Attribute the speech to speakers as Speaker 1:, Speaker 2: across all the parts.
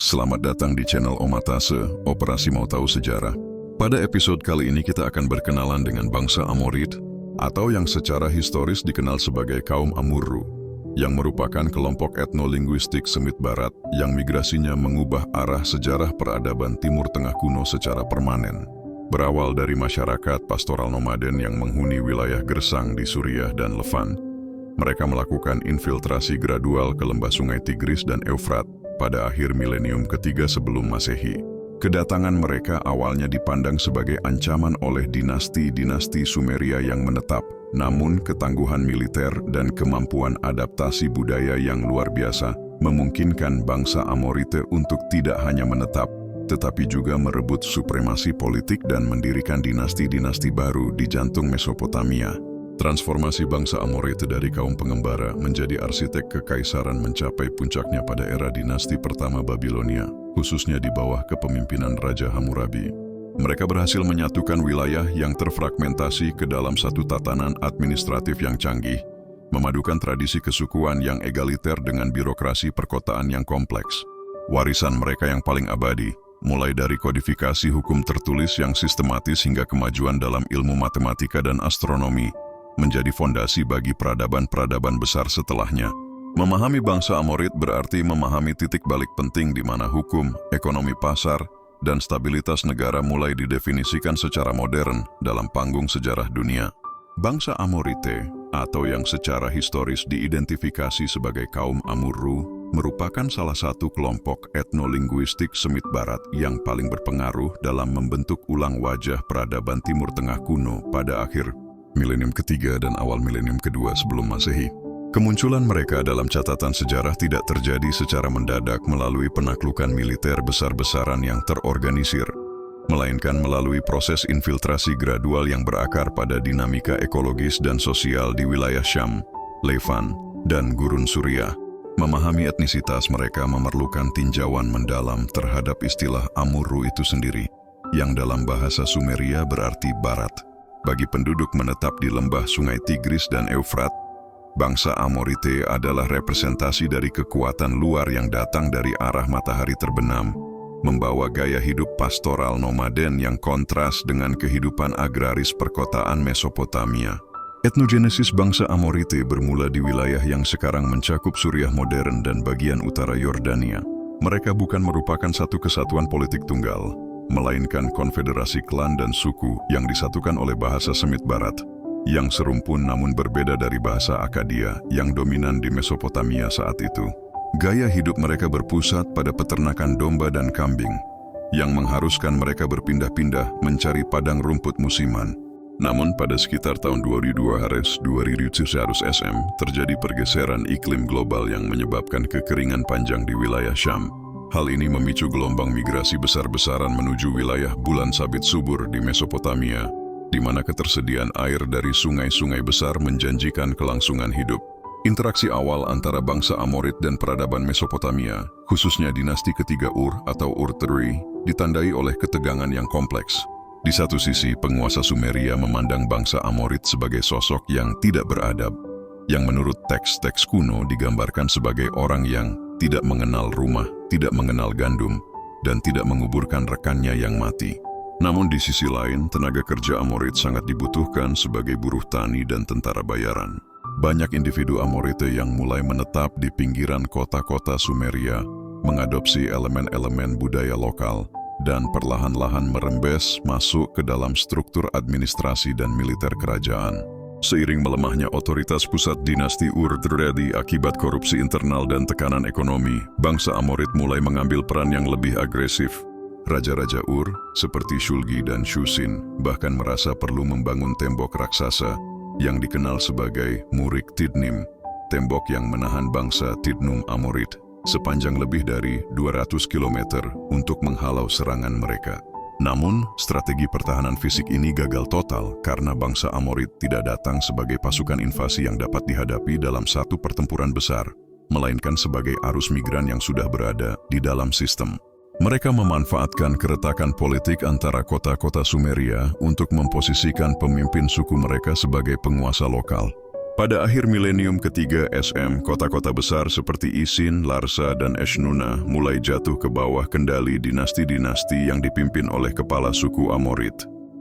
Speaker 1: Selamat datang di channel Omatase, Operasi Mau Tahu Sejarah. Pada episode kali ini kita akan berkenalan dengan bangsa Amorid, atau yang secara historis dikenal sebagai kaum Amurru, yang merupakan kelompok etnolinguistik Semit Barat yang migrasinya mengubah arah sejarah peradaban Timur Tengah kuno secara permanen. Berawal dari masyarakat pastoral nomaden yang menghuni wilayah gersang di Suriah dan Levant, mereka melakukan infiltrasi gradual ke lembah sungai Tigris dan Eufrat pada akhir milenium ketiga sebelum Masehi. Kedatangan mereka awalnya dipandang sebagai ancaman oleh dinasti-dinasti Sumeria yang menetap, namun ketangguhan militer dan kemampuan adaptasi budaya yang luar biasa memungkinkan bangsa Amorite untuk tidak hanya menetap, tetapi juga merebut supremasi politik dan mendirikan dinasti-dinasti baru di jantung Mesopotamia. Transformasi bangsa Amorite dari kaum pengembara menjadi arsitek kekaisaran mencapai puncaknya pada era dinasti pertama Babilonia, khususnya di bawah kepemimpinan Raja Hammurabi. Mereka berhasil menyatukan wilayah yang terfragmentasi ke dalam satu tatanan administratif yang canggih, memadukan tradisi kesukuan yang egaliter dengan birokrasi perkotaan yang kompleks. Warisan mereka yang paling abadi, mulai dari kodifikasi hukum tertulis yang sistematis hingga kemajuan dalam ilmu matematika dan astronomi, menjadi fondasi bagi peradaban-peradaban besar setelahnya. Memahami bangsa Amorid berarti memahami titik balik penting di mana hukum, ekonomi pasar, dan stabilitas negara mulai didefinisikan secara modern dalam panggung sejarah dunia. Bangsa Amorite, atau yang secara historis diidentifikasi sebagai kaum Amurru, merupakan salah satu kelompok etnolinguistik Semit Barat yang paling berpengaruh dalam membentuk ulang wajah peradaban Timur Tengah kuno pada akhir milenium ketiga dan awal milenium kedua sebelum Masehi. Kemunculan mereka dalam catatan sejarah tidak terjadi secara mendadak melalui penaklukan militer besar-besaran yang terorganisir, melainkan melalui proses infiltrasi gradual yang berakar pada dinamika ekologis dan sosial di wilayah Syam, Levant, dan Gurun Suriah. Memahami etnisitas mereka memerlukan tinjauan mendalam terhadap istilah Amurru itu sendiri, yang dalam bahasa Sumeria berarti barat. Bagi penduduk menetap di lembah sungai Tigris dan Eufrat, bangsa Amorite adalah representasi dari kekuatan luar yang datang dari arah matahari terbenam, membawa gaya hidup pastoral nomaden yang kontras dengan kehidupan agraris perkotaan Mesopotamia. Etnogenesis bangsa Amorite bermula di wilayah yang sekarang mencakup Suriah modern dan bagian utara Yordania. Mereka bukan merupakan satu kesatuan politik tunggal, melainkan konfederasi klan dan suku yang disatukan oleh bahasa Semit Barat, yang serumpun namun berbeda dari bahasa Akadia yang dominan di Mesopotamia saat itu. Gaya hidup mereka berpusat pada peternakan domba dan kambing, yang mengharuskan mereka berpindah-pindah mencari padang rumput musiman. Namun pada sekitar tahun 2002 SM terjadi pergeseran iklim global yang menyebabkan kekeringan panjang di wilayah Syam. Hal ini memicu gelombang migrasi besar-besaran menuju wilayah bulan sabit subur di Mesopotamia, di mana ketersediaan air dari sungai-sungai besar menjanjikan kelangsungan hidup. Interaksi awal antara bangsa Amorid dan peradaban Mesopotamia, khususnya dinasti ketiga Ur atau Ur-Teri, ditandai oleh ketegangan yang kompleks. Di satu sisi, penguasa Sumeria memandang bangsa Amorid sebagai sosok yang tidak beradab, yang menurut teks-teks kuno digambarkan sebagai orang yang tidak mengenal rumah, tidak mengenal gandum, dan tidak menguburkan rekannya yang mati. Namun di sisi lain, tenaga kerja Amorid sangat dibutuhkan sebagai buruh tani dan tentara bayaran. Banyak individu Amorite yang mulai menetap di pinggiran kota-kota Sumeria, mengadopsi elemen-elemen budaya lokal, dan perlahan-lahan merembes masuk ke dalam struktur administrasi dan militer kerajaan. Seiring melemahnya otoritas pusat dinasti Ur terjadi akibat korupsi internal dan tekanan ekonomi, bangsa Amorid mulai mengambil peran yang lebih agresif. Raja-raja Ur, seperti Shulgi dan Shusin, bahkan merasa perlu membangun tembok raksasa yang dikenal sebagai Murik Tidnim, tembok yang menahan bangsa Tidnum Amorid sepanjang lebih dari 200 km untuk menghalau serangan mereka. Namun, strategi pertahanan fisik ini gagal total karena bangsa Amorid tidak datang sebagai pasukan invasi yang dapat dihadapi dalam satu pertempuran besar, melainkan sebagai arus migran yang sudah berada di dalam sistem. Mereka memanfaatkan keretakan politik antara kota-kota Sumeria untuk memposisikan pemimpin suku mereka sebagai penguasa lokal. Pada akhir milenium ketiga SM, kota-kota besar seperti Isin, Larsa, dan Eshnunna mulai jatuh ke bawah kendali dinasti-dinasti yang dipimpin oleh kepala suku Amorid.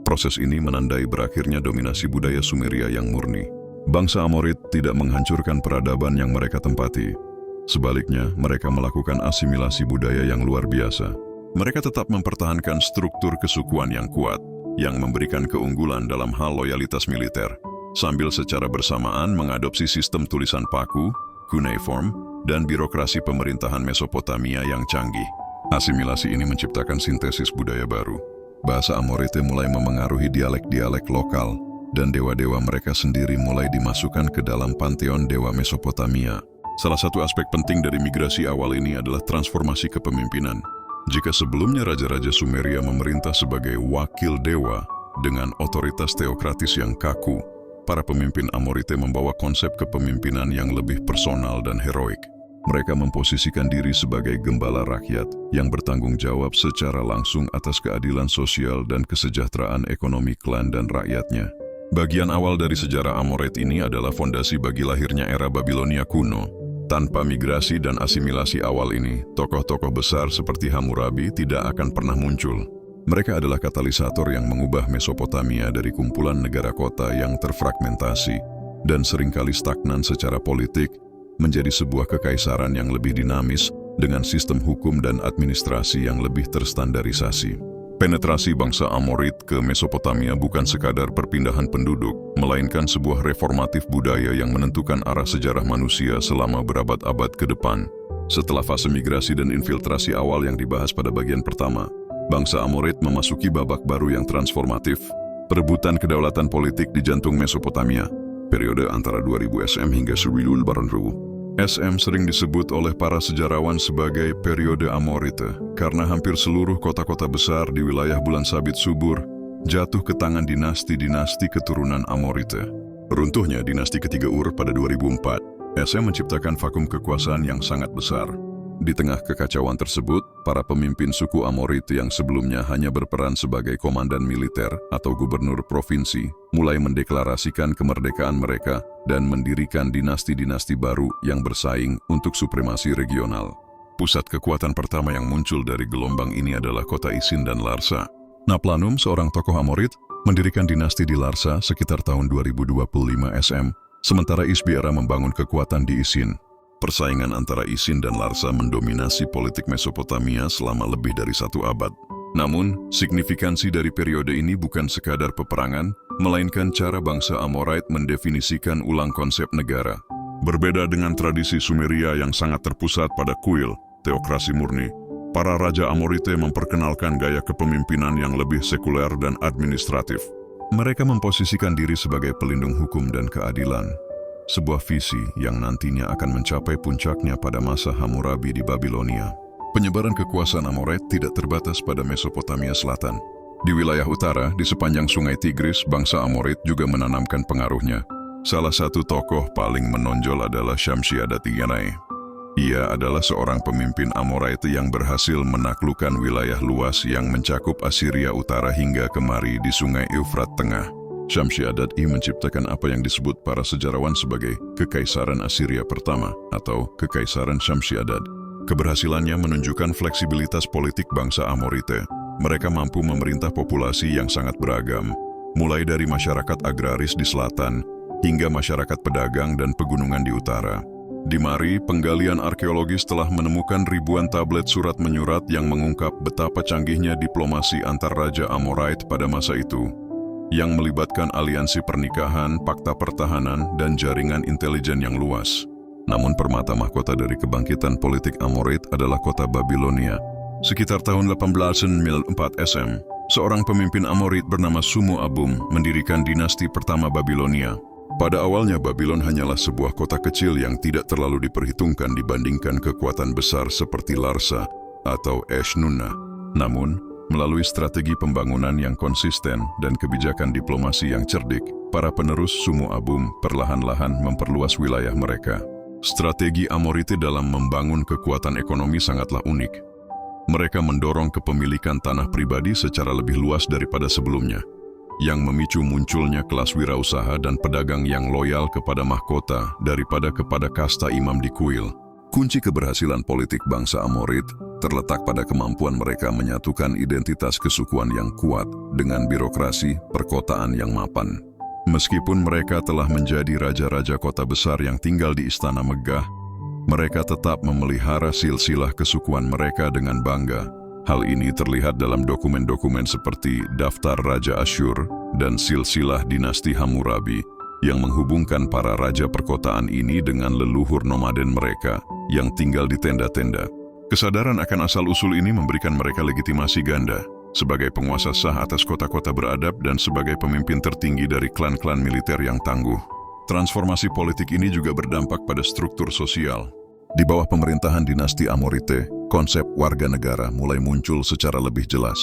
Speaker 1: Proses ini menandai berakhirnya dominasi budaya Sumeria yang murni. Bangsa Amorid tidak menghancurkan peradaban yang mereka tempati. Sebaliknya, mereka melakukan asimilasi budaya yang luar biasa. Mereka tetap mempertahankan struktur kesukuan yang kuat, yang memberikan keunggulan dalam hal loyalitas militer, sambil secara bersamaan mengadopsi sistem tulisan paku, cuneiform, dan birokrasi pemerintahan Mesopotamia yang canggih. Asimilasi ini menciptakan sintesis budaya baru. Bahasa Amorite mulai memengaruhi dialek-dialek lokal, dan dewa-dewa mereka sendiri mulai dimasukkan ke dalam panteon dewa Mesopotamia. Salah satu aspek penting dari migrasi awal ini adalah transformasi kepemimpinan. Jika sebelumnya raja-raja Sumeria memerintah sebagai wakil dewa dengan otoritas teokratis yang kaku, para pemimpin Amorite membawa konsep kepemimpinan yang lebih personal dan heroik. Mereka memposisikan diri sebagai gembala rakyat yang bertanggung jawab secara langsung atas keadilan sosial dan kesejahteraan ekonomi klan dan rakyatnya. Bagian awal dari sejarah Amorite ini adalah fondasi bagi lahirnya era Babilonia kuno. Tanpa migrasi dan asimilasi awal ini, tokoh-tokoh besar seperti Hammurabi tidak akan pernah muncul. Mereka adalah katalisator yang mengubah Mesopotamia dari kumpulan negara kota yang terfragmentasi dan seringkali stagnan secara politik menjadi sebuah kekaisaran yang lebih dinamis dengan sistem hukum dan administrasi yang lebih terstandarisasi. Penetrasi bangsa Amorid ke Mesopotamia bukan sekadar perpindahan penduduk, melainkan sebuah reformatif budaya yang menentukan arah sejarah manusia selama berabad-abad ke depan. Setelah fase migrasi dan infiltrasi awal yang dibahas pada bagian pertama, bangsa Amorid memasuki babak baru yang transformatif, perebutan kedaulatan politik di jantung Mesopotamia, periode antara 2000 SM hingga 1000 Baranru. SM sering disebut oleh para sejarawan sebagai periode Amorite karena hampir seluruh kota-kota besar di wilayah Bulan Sabit subur jatuh ke tangan dinasti-dinasti keturunan Amorite. Runtuhnya dinasti ketiga Ur pada 2004, SM menciptakan vakum kekuasaan yang sangat besar. Di tengah kekacauan tersebut, para pemimpin suku Amorite yang sebelumnya hanya berperan sebagai komandan militer atau gubernur provinsi, mulai mendeklarasikan kemerdekaan mereka dan mendirikan dinasti-dinasti baru yang bersaing untuk supremasi regional. Pusat kekuatan pertama yang muncul dari gelombang ini adalah kota Isin dan Larsa. Naplanum, seorang tokoh Amorid, mendirikan dinasti di Larsa sekitar tahun 2025 SM, sementara Isbiara membangun kekuatan di Isin. Persaingan antara Isin dan Larsa mendominasi politik Mesopotamia selama lebih dari 1 abad. Namun, signifikansi dari periode ini bukan sekadar peperangan, melainkan cara bangsa Amorite mendefinisikan ulang konsep negara. Berbeda dengan tradisi Sumeria yang sangat terpusat pada kuil, teokrasi murni, para raja Amorite memperkenalkan gaya kepemimpinan yang lebih sekuler dan administratif. Mereka memposisikan diri sebagai pelindung hukum dan keadilan. Sebuah visi yang nantinya akan mencapai puncaknya pada masa Hammurabi di Babilonia. Penyebaran kekuasaan Amorite tidak terbatas pada Mesopotamia Selatan. Di wilayah utara, di sepanjang sungai Tigris, bangsa Amorite juga menanamkan pengaruhnya. Salah satu tokoh paling menonjol adalah Shamshi-Adad Yanai. Ia adalah seorang pemimpin Amorite yang berhasil menaklukkan wilayah luas yang mencakup Assyria Utara hingga kemari di sungai Eufrat Tengah. Shamshi-Adad menciptakan apa yang disebut para sejarawan sebagai Kekaisaran Assyria Pertama atau Kekaisaran Shamshi-Adad. Keberhasilannya menunjukkan fleksibilitas politik bangsa Amorite. Mereka mampu memerintah populasi yang sangat beragam, mulai dari masyarakat agraris di selatan hingga masyarakat pedagang dan pegunungan di utara. Di Mari, penggalian arkeologis telah menemukan ribuan tablet surat menyurat yang mengungkap betapa canggihnya diplomasi antar raja Amorite pada masa itu, yang melibatkan aliansi pernikahan, fakta pertahanan, dan jaringan intelijen yang luas. Namun permata mahkota dari kebangkitan politik Amorite adalah kota Babilonia. Sekitar tahun 1804 SM, seorang pemimpin Amorite bernama Sumu Abum mendirikan dinasti pertama Babilonia. Pada awalnya Babylon hanyalah sebuah kota kecil yang tidak terlalu diperhitungkan dibandingkan kekuatan besar seperti Larsa atau Eshnunna. Namun, melalui strategi pembangunan yang konsisten dan kebijakan diplomasi yang cerdik, para penerus Sumu Abum perlahan-lahan memperluas wilayah mereka. Strategi Amorite dalam membangun kekuatan ekonomi sangatlah unik. Mereka mendorong kepemilikan tanah pribadi secara lebih luas daripada sebelumnya. yang memicu munculnya kelas wirausaha dan pedagang yang loyal kepada mahkota daripada kepada kasta imam di kuil. Kunci keberhasilan politik bangsa Amorid terletak pada kemampuan mereka menyatukan identitas kesukuan yang kuat dengan birokrasi perkotaan yang mapan. Meskipun mereka telah menjadi raja-raja kota besar yang tinggal di istana megah, mereka tetap memelihara silsilah kesukuan mereka dengan bangga. Hal ini terlihat dalam dokumen-dokumen seperti Daftar Raja Asyur dan silsilah dinasti Hammurabi yang menghubungkan para raja perkotaan ini dengan leluhur nomaden mereka yang tinggal di tenda-tenda. Kesadaran akan asal-usul ini memberikan mereka legitimasi ganda sebagai penguasa sah atas kota-kota beradab dan sebagai pemimpin tertinggi dari klan-klan militer yang tangguh. Transformasi politik ini juga berdampak pada struktur sosial. Di bawah pemerintahan dinasti Amorite, konsep warga negara mulai muncul secara lebih jelas.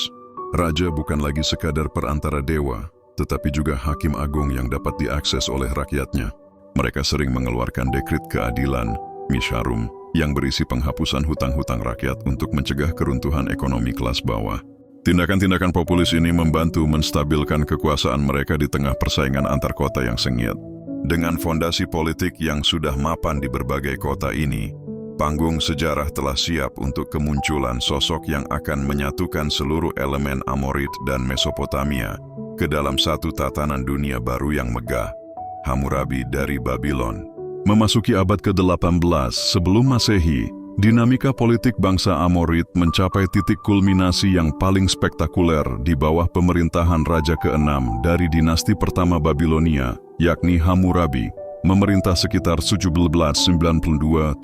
Speaker 1: Raja bukan lagi sekadar perantara dewa, tetapi juga hakim agung yang dapat diakses oleh rakyatnya. Mereka sering mengeluarkan dekret keadilan, misharum, yang berisi penghapusan hutang-hutang rakyat untuk mencegah keruntuhan ekonomi kelas bawah. Tindakan-tindakan populis ini membantu menstabilkan kekuasaan mereka di tengah persaingan antar kota yang sengit. Dengan fondasi politik yang sudah mapan di berbagai kota ini, panggung sejarah telah siap untuk kemunculan sosok yang akan menyatukan seluruh elemen Amorid dan Mesopotamia ke dalam satu tatanan dunia baru yang megah, Hammurabi dari Babylon. Memasuki abad ke-18 sebelum Masehi, dinamika politik bangsa Amorid mencapai titik kulminasi yang paling spektakuler di bawah pemerintahan Raja ke-6 dari dinasti pertama Babilonia, yakni Hammurabi, memerintah sekitar 1792-1750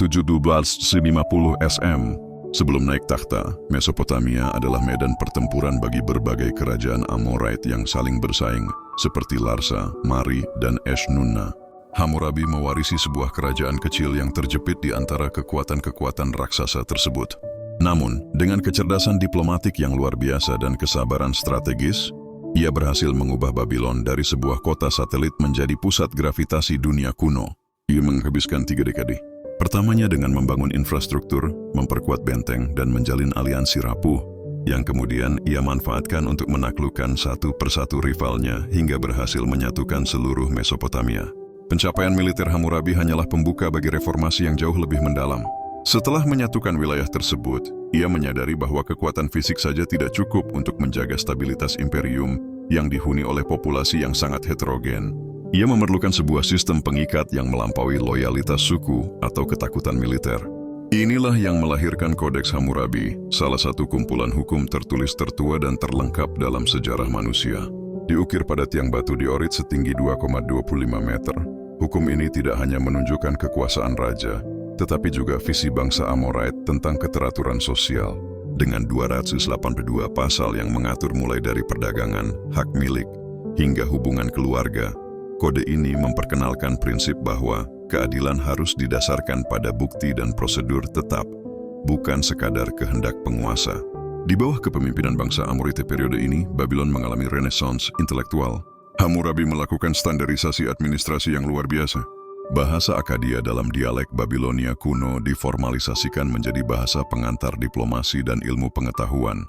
Speaker 1: SM. Sebelum naik takhta, Mesopotamia adalah medan pertempuran bagi berbagai kerajaan Amorite yang saling bersaing, seperti Larsa, Mari, dan Eshnunna. Hammurabi mewarisi sebuah kerajaan kecil yang terjepit di antara kekuatan-kekuatan raksasa tersebut. Namun, dengan kecerdasan diplomatik yang luar biasa dan kesabaran strategis, ia berhasil mengubah Babylon dari sebuah kota satelit menjadi pusat gravitasi dunia kuno. Ia menghabiskan 3 dekade. Pertamanya dengan membangun infrastruktur, memperkuat benteng, dan menjalin aliansi rapuh, yang kemudian ia manfaatkan untuk menaklukkan satu persatu rivalnya hingga berhasil menyatukan seluruh Mesopotamia. Pencapaian militer Hammurabi hanyalah pembuka bagi reformasi yang jauh lebih mendalam. Setelah menyatukan wilayah tersebut, ia menyadari bahwa kekuatan fisik saja tidak cukup untuk menjaga stabilitas imperium yang dihuni oleh populasi yang sangat heterogen. Ia memerlukan sebuah sistem pengikat yang melampaui loyalitas suku atau ketakutan militer. Inilah yang melahirkan Kodeks Hammurabi, salah satu kumpulan hukum tertulis tertua dan terlengkap dalam sejarah manusia. Diukir pada tiang batu diorit setinggi 2,25 meter, hukum ini tidak hanya menunjukkan kekuasaan raja, tetapi juga visi bangsa Amorite tentang keteraturan sosial. Dengan 282 pasal yang mengatur mulai dari perdagangan, hak milik, hingga hubungan keluarga, kode ini memperkenalkan prinsip bahwa keadilan harus didasarkan pada bukti dan prosedur tetap, bukan sekadar kehendak penguasa. Di bawah kepemimpinan bangsa Amorite periode ini, Babylon mengalami renaissance intelektual. Hammurabi melakukan standarisasi administrasi yang luar biasa. Bahasa Akkadia dalam dialek Babilonia kuno diformalisasikan menjadi bahasa pengantar diplomasi dan ilmu pengetahuan,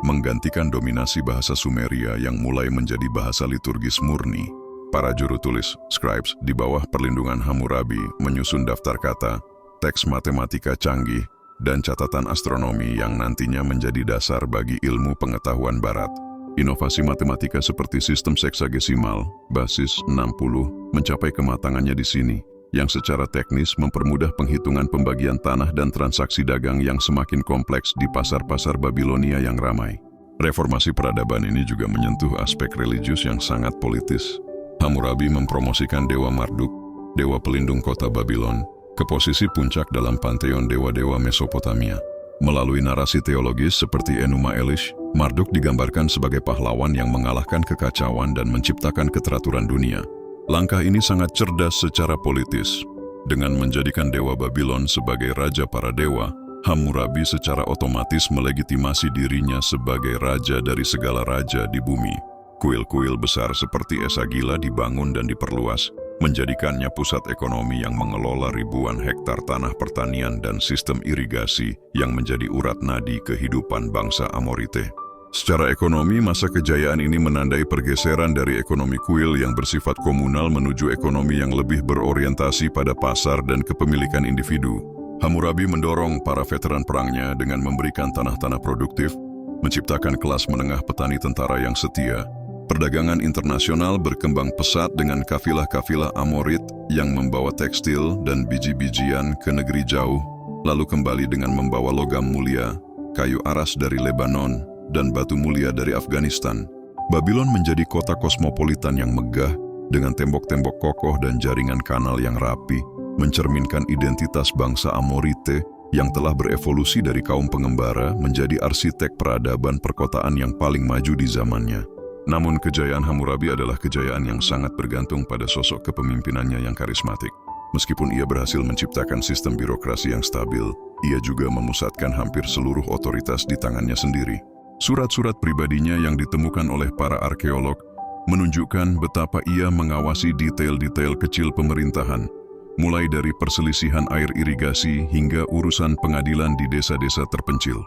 Speaker 1: menggantikan dominasi bahasa Sumeria yang mulai menjadi bahasa liturgis murni. Para juru tulis, scribes, di bawah perlindungan Hammurabi menyusun daftar kata, teks matematika canggih, dan catatan astronomi yang nantinya menjadi dasar bagi ilmu pengetahuan barat. Inovasi matematika seperti sistem seksagesimal, basis 60, mencapai kematangannya di sini, yang secara teknis mempermudah penghitungan pembagian tanah dan transaksi dagang yang semakin kompleks di pasar-pasar Babilonia yang ramai. Reformasi peradaban ini juga menyentuh aspek religius yang sangat politis. Hammurabi mempromosikan Dewa Marduk, dewa pelindung kota Babylon, ke posisi puncak dalam panteon dewa-dewa Mesopotamia. Melalui narasi teologis seperti Enuma Elish, Marduk digambarkan sebagai pahlawan yang mengalahkan kekacauan dan menciptakan keteraturan dunia. Langkah ini sangat cerdas secara politis. Dengan menjadikan dewa Babylon sebagai raja para dewa, Hammurabi secara otomatis melegitimasi dirinya sebagai raja dari segala raja di bumi. Kuil-kuil besar seperti Esagila dibangun dan diperluas, menjadikannya pusat ekonomi yang mengelola ribuan hektar tanah pertanian dan sistem irigasi yang menjadi urat nadi kehidupan bangsa Amorite. Secara ekonomi, masa kejayaan ini menandai pergeseran dari ekonomi kuil yang bersifat komunal menuju ekonomi yang lebih berorientasi pada pasar dan kepemilikan individu. Hammurabi mendorong para veteran perangnya dengan memberikan tanah-tanah produktif, menciptakan kelas menengah petani tentara yang setia. Perdagangan internasional berkembang pesat dengan kafilah-kafilah Amorid yang membawa tekstil dan biji-bijian ke negeri jauh, lalu kembali dengan membawa logam mulia, kayu aras dari Lebanon, dan batu mulia dari Afghanistan. Babylon menjadi kota kosmopolitan yang megah dengan tembok-tembok kokoh dan jaringan kanal yang rapi, mencerminkan identitas bangsa Amorite yang telah berevolusi dari kaum pengembara menjadi arsitek peradaban perkotaan yang paling maju di zamannya. Namun kejayaan Hammurabi adalah kejayaan yang sangat bergantung pada sosok kepemimpinannya yang karismatik. Meskipun ia berhasil menciptakan sistem birokrasi yang stabil, ia juga memusatkan hampir seluruh otoritas di tangannya sendiri. Surat-surat pribadinya yang ditemukan oleh para arkeolog menunjukkan betapa ia mengawasi detail-detail kecil pemerintahan, mulai dari perselisihan air irigasi hingga urusan pengadilan di desa-desa terpencil.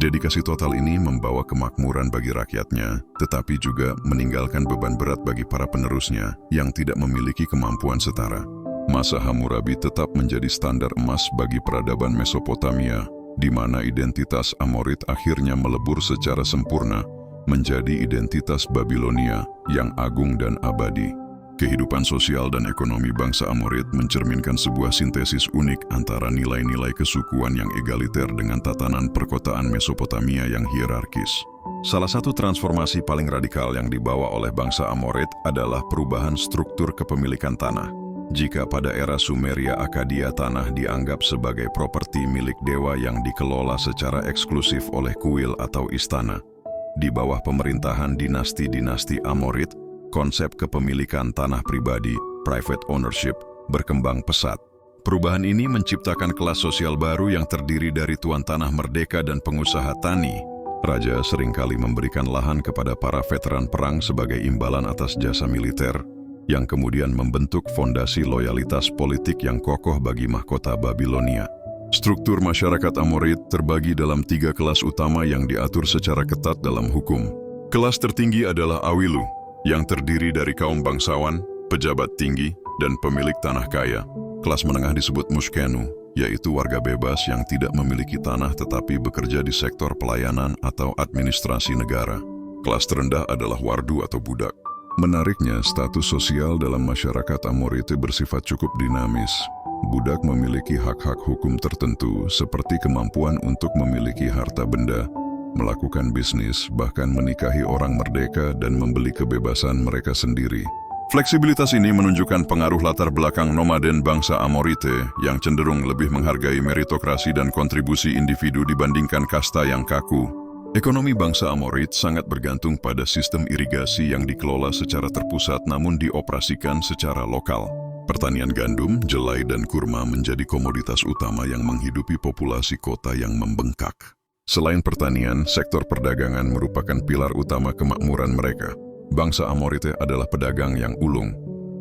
Speaker 1: Dedikasi total ini membawa kemakmuran bagi rakyatnya, tetapi juga meninggalkan beban berat bagi para penerusnya yang tidak memiliki kemampuan setara. Masa Hammurabi tetap menjadi standar emas bagi peradaban Mesopotamia, di mana identitas Amorid akhirnya melebur secara sempurna menjadi identitas Babilonia yang agung dan abadi. Kehidupan sosial dan ekonomi bangsa Amorid mencerminkan sebuah sintesis unik antara nilai-nilai kesukuan yang egaliter dengan tatanan perkotaan Mesopotamia yang hierarkis. Salah satu transformasi paling radikal yang dibawa oleh bangsa Amorid adalah perubahan struktur kepemilikan tanah. Jika pada era Sumeria Akkadia tanah dianggap sebagai properti milik dewa yang dikelola secara eksklusif oleh kuil atau istana, di bawah pemerintahan dinasti-dinasti Amorid, konsep kepemilikan tanah pribadi, private ownership, berkembang pesat. Perubahan ini menciptakan kelas sosial baru yang terdiri dari tuan tanah merdeka dan pengusaha tani. Raja seringkali memberikan lahan kepada para veteran perang sebagai imbalan atas jasa militer, yang kemudian membentuk fondasi loyalitas politik yang kokoh bagi mahkota Babilonia. Struktur masyarakat Amorid terbagi dalam 3 kelas utama yang diatur secara ketat dalam hukum. Kelas tertinggi adalah Awilu, yang terdiri dari kaum bangsawan, pejabat tinggi, dan pemilik tanah kaya. Kelas menengah disebut Muskenu, yaitu warga bebas yang tidak memiliki tanah tetapi bekerja di sektor pelayanan atau administrasi negara. Kelas terendah adalah Wardu atau budak. Menariknya, status sosial dalam masyarakat Amorite bersifat cukup dinamis. Budak memiliki hak-hak hukum tertentu seperti kemampuan untuk memiliki harta benda, melakukan bisnis, bahkan menikahi orang merdeka dan membeli kebebasan mereka sendiri. Fleksibilitas ini menunjukkan pengaruh latar belakang nomaden bangsa Amorite yang cenderung lebih menghargai meritokrasi dan kontribusi individu dibandingkan kasta yang kaku. Ekonomi bangsa Amorid sangat bergantung pada sistem irigasi yang dikelola secara terpusat namun dioperasikan secara lokal. Pertanian gandum, jelai, dan kurma menjadi komoditas utama yang menghidupi populasi kota yang membengkak. Selain pertanian, sektor perdagangan merupakan pilar utama kemakmuran mereka. Bangsa Amorite adalah pedagang yang ulung.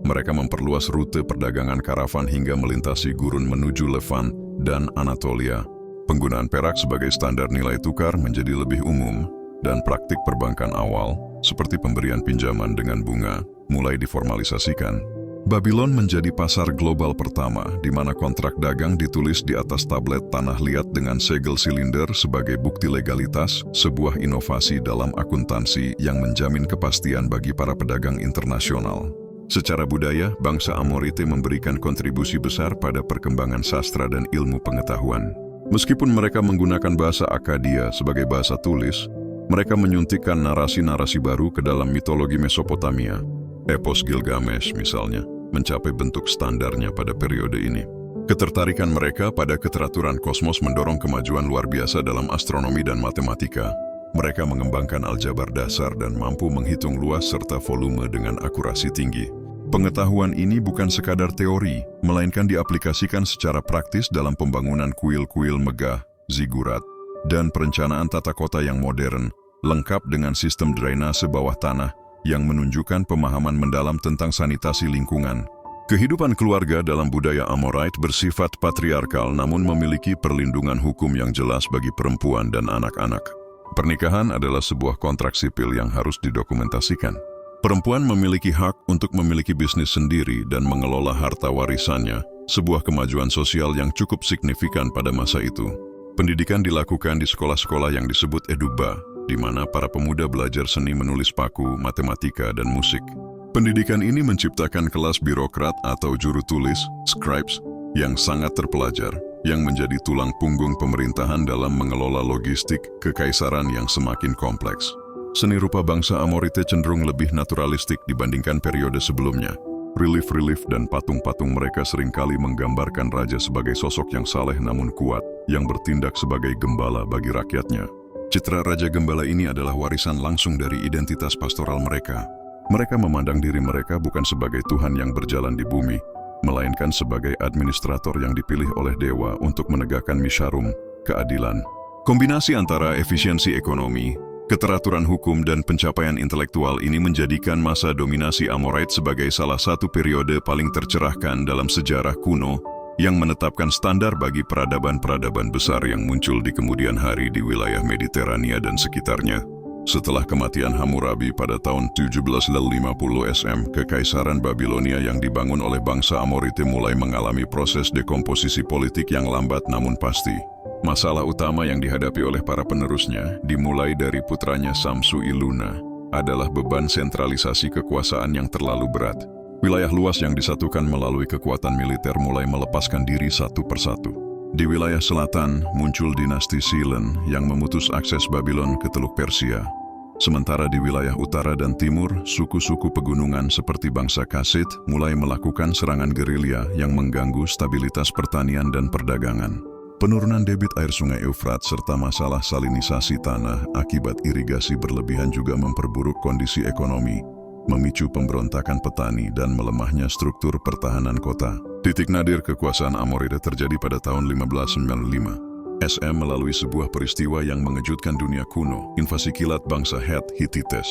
Speaker 1: Mereka memperluas rute perdagangan karavan hingga melintasi gurun menuju Levant dan Anatolia. Penggunaan perak sebagai standar nilai tukar menjadi lebih umum, dan praktik perbankan awal, seperti pemberian pinjaman dengan bunga, mulai diformalisasikan. Babylon menjadi pasar global pertama di mana kontrak dagang ditulis di atas tablet tanah liat dengan segel silinder sebagai bukti legalitas, sebuah inovasi dalam akuntansi yang menjamin kepastian bagi para pedagang internasional. Secara budaya, bangsa Amorite memberikan kontribusi besar pada perkembangan sastra dan ilmu pengetahuan. Meskipun mereka menggunakan bahasa Akkadia sebagai bahasa tulis, mereka menyuntikkan narasi-narasi baru ke dalam mitologi Mesopotamia. Epos Gilgamesh, misalnya, mencapai bentuk standarnya pada periode ini. Ketertarikan mereka pada keteraturan kosmos mendorong kemajuan luar biasa dalam astronomi dan matematika. Mereka mengembangkan aljabar dasar dan mampu menghitung luas serta volume dengan akurasi tinggi. Pengetahuan ini bukan sekadar teori, melainkan diaplikasikan secara praktis dalam pembangunan kuil-kuil megah, zigurat, dan perencanaan tata kota yang modern, lengkap dengan sistem drainase bawah tanah yang menunjukkan pemahaman mendalam tentang sanitasi lingkungan. Kehidupan keluarga dalam budaya Amorite bersifat patriarkal namun memiliki perlindungan hukum yang jelas bagi perempuan dan anak-anak. Pernikahan adalah sebuah kontrak sipil yang harus didokumentasikan. Perempuan memiliki hak untuk memiliki bisnis sendiri dan mengelola harta warisannya, sebuah kemajuan sosial yang cukup signifikan pada masa itu. Pendidikan dilakukan di sekolah-sekolah yang disebut eduba, di mana para pemuda belajar seni menulis paku, matematika, dan musik. Pendidikan ini menciptakan kelas birokrat atau juru tulis, scribes, yang sangat terpelajar, yang menjadi tulang punggung pemerintahan dalam mengelola logistik kekaisaran yang semakin kompleks. Seni rupa bangsa Amorite cenderung lebih naturalistik dibandingkan periode sebelumnya. Relief-relief dan patung-patung mereka seringkali menggambarkan raja sebagai sosok yang saleh namun kuat, yang bertindak sebagai gembala bagi rakyatnya. Citra Raja Gembala ini adalah warisan langsung dari identitas pastoral mereka. Mereka memandang diri mereka bukan sebagai Tuhan yang berjalan di bumi, melainkan sebagai administrator yang dipilih oleh dewa untuk menegakkan misharum, keadilan. Kombinasi antara efisiensi ekonomi, keteraturan hukum dan pencapaian intelektual ini menjadikan masa dominasi Amorite sebagai salah satu periode paling tercerahkan dalam sejarah kuno yang menetapkan standar bagi peradaban-peradaban besar yang muncul di kemudian hari di wilayah Mediterania dan sekitarnya. Setelah kematian Hammurabi pada tahun 1750 SM, Kekaisaran Babilonia yang dibangun oleh bangsa Amorite mulai mengalami proses dekomposisi politik yang lambat namun pasti. Masalah utama yang dihadapi oleh para penerusnya, dimulai dari putranya Samsu-iluna, adalah beban sentralisasi kekuasaan yang terlalu berat. Wilayah luas yang disatukan melalui kekuatan militer mulai melepaskan diri satu persatu. Di wilayah selatan, muncul dinasti Silen yang memutus akses Babylon ke Teluk Persia. Sementara di wilayah utara dan timur, suku-suku pegunungan seperti bangsa Kasit mulai melakukan serangan gerilya yang mengganggu stabilitas pertanian dan perdagangan. Penurunan debit air sungai Eufrat serta masalah salinisasi tanah akibat irigasi berlebihan juga memperburuk kondisi ekonomi, memicu pemberontakan petani dan melemahnya struktur pertahanan kota. Titik nadir kekuasaan Amorite terjadi pada tahun 1595. SM melalui sebuah peristiwa yang mengejutkan dunia kuno, invasi kilat bangsa Het Hittites.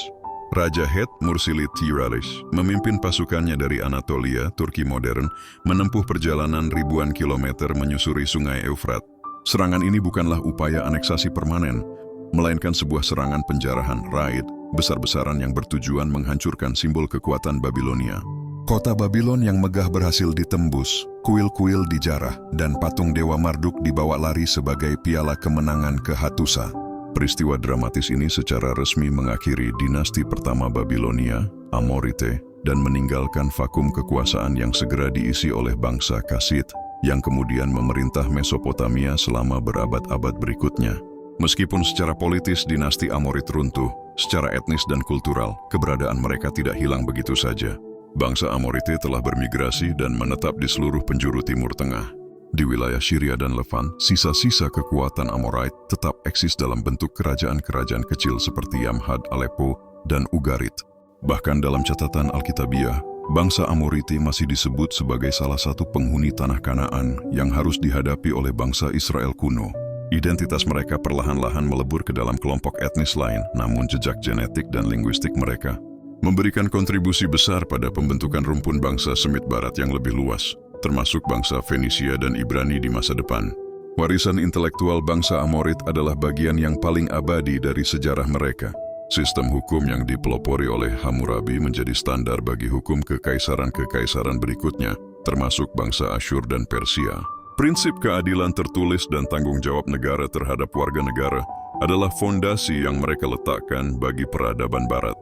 Speaker 1: Raja Het Mursilit Tigris memimpin pasukannya dari Anatolia, Turki modern, menempuh perjalanan ribuan kilometer menyusuri sungai Eufrat. Serangan ini bukanlah upaya aneksasi permanen, melainkan sebuah serangan penjarahan, raid, besar-besaran yang bertujuan menghancurkan simbol kekuatan Babilonia. Kota Babylon yang megah berhasil ditembus, kuil-kuil dijarah, dan patung Dewa Marduk dibawa lari sebagai piala kemenangan ke Hattusa. Peristiwa dramatis ini secara resmi mengakhiri dinasti pertama Babilonia, Amorite, dan meninggalkan vakum kekuasaan yang segera diisi oleh bangsa Kasit, yang kemudian memerintah Mesopotamia selama berabad-abad berikutnya. Meskipun secara politis dinasti Amorite runtuh, secara etnis dan kultural, keberadaan mereka tidak hilang begitu saja. Bangsa Amorite telah bermigrasi dan menetap di seluruh penjuru Timur Tengah. Di wilayah Syria dan Levant, sisa-sisa kekuatan Amorite tetap eksis dalam bentuk kerajaan-kerajaan kecil seperti Yamhad, Aleppo, dan Ugarit. Bahkan dalam catatan Alkitabiah, bangsa Amorite masih disebut sebagai salah satu penghuni tanah Kanaan yang harus dihadapi oleh bangsa Israel kuno. Identitas mereka perlahan-lahan melebur ke dalam kelompok etnis lain, namun jejak genetik dan linguistik mereka memberikan kontribusi besar pada pembentukan rumpun bangsa Semit Barat yang lebih luas, termasuk bangsa Fenisia dan Ibrani di masa depan. Warisan intelektual bangsa Amorite adalah bagian yang paling abadi dari sejarah mereka. Sistem hukum yang dipelopori oleh Hammurabi menjadi standar bagi hukum kekaisaran-kekaisaran berikutnya, termasuk bangsa Asyur dan Persia. Prinsip keadilan tertulis dan tanggung jawab negara terhadap warga negara adalah fondasi yang mereka letakkan bagi peradaban Barat.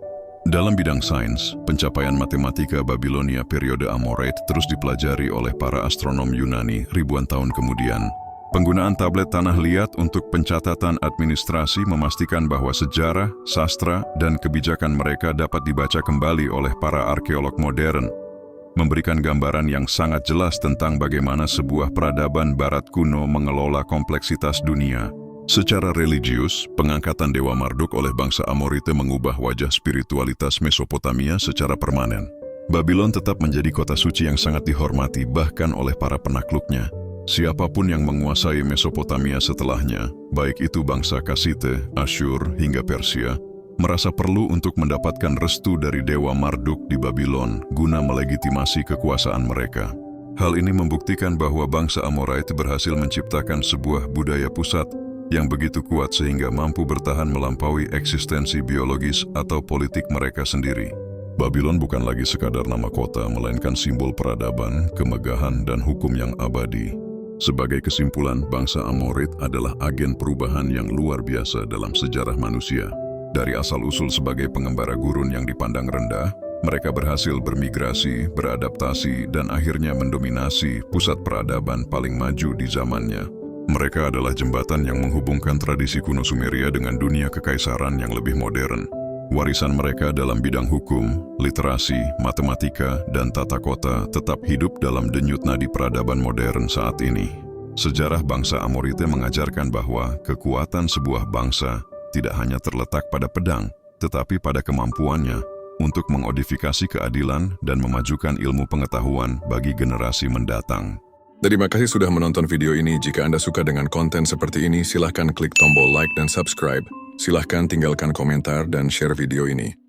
Speaker 1: Dalam bidang sains, pencapaian matematika Babilonia periode Amorite terus dipelajari oleh para astronom Yunani ribuan tahun kemudian. Penggunaan tablet tanah liat untuk pencatatan administrasi memastikan bahwa sejarah, sastra, dan kebijakan mereka dapat dibaca kembali oleh para arkeolog modern, memberikan gambaran yang sangat jelas tentang bagaimana sebuah peradaban Barat kuno mengelola kompleksitas dunia. Secara religius, pengangkatan Dewa Marduk oleh bangsa Amorite mengubah wajah spiritualitas Mesopotamia secara permanen. Babylon tetap menjadi kota suci yang sangat dihormati bahkan oleh para penakluknya. Siapapun yang menguasai Mesopotamia setelahnya, baik itu bangsa Kasite, Asyur, hingga Persia, merasa perlu untuk mendapatkan restu dari Dewa Marduk di Babylon guna melegitimasi kekuasaan mereka. Hal ini membuktikan bahwa bangsa Amorite berhasil menciptakan sebuah budaya pusat yang begitu kuat sehingga mampu bertahan melampaui eksistensi biologis atau politik mereka sendiri. Babylon bukan lagi sekadar nama kota, melainkan simbol peradaban, kemegahan, dan hukum yang abadi. Sebagai kesimpulan, bangsa Amorid adalah agen perubahan yang luar biasa dalam sejarah manusia. Dari asal-usul sebagai pengembara gurun yang dipandang rendah, mereka berhasil bermigrasi, beradaptasi, dan akhirnya mendominasi pusat peradaban paling maju di zamannya. Mereka adalah jembatan yang menghubungkan tradisi kuno Sumeria dengan dunia kekaisaran yang lebih modern. Warisan mereka dalam bidang hukum, literasi, matematika, dan tata kota tetap hidup dalam denyut nadi peradaban modern saat ini. Sejarah bangsa Amorite mengajarkan bahwa kekuatan sebuah bangsa tidak hanya terletak pada pedang, tetapi pada kemampuannya untuk mengodifikasi keadilan dan memajukan ilmu pengetahuan bagi generasi mendatang.
Speaker 2: Terima kasih sudah menonton video ini. Jika Anda suka dengan konten seperti ini, silahkan klik tombol like dan subscribe. Silahkan tinggalkan komentar dan share video ini.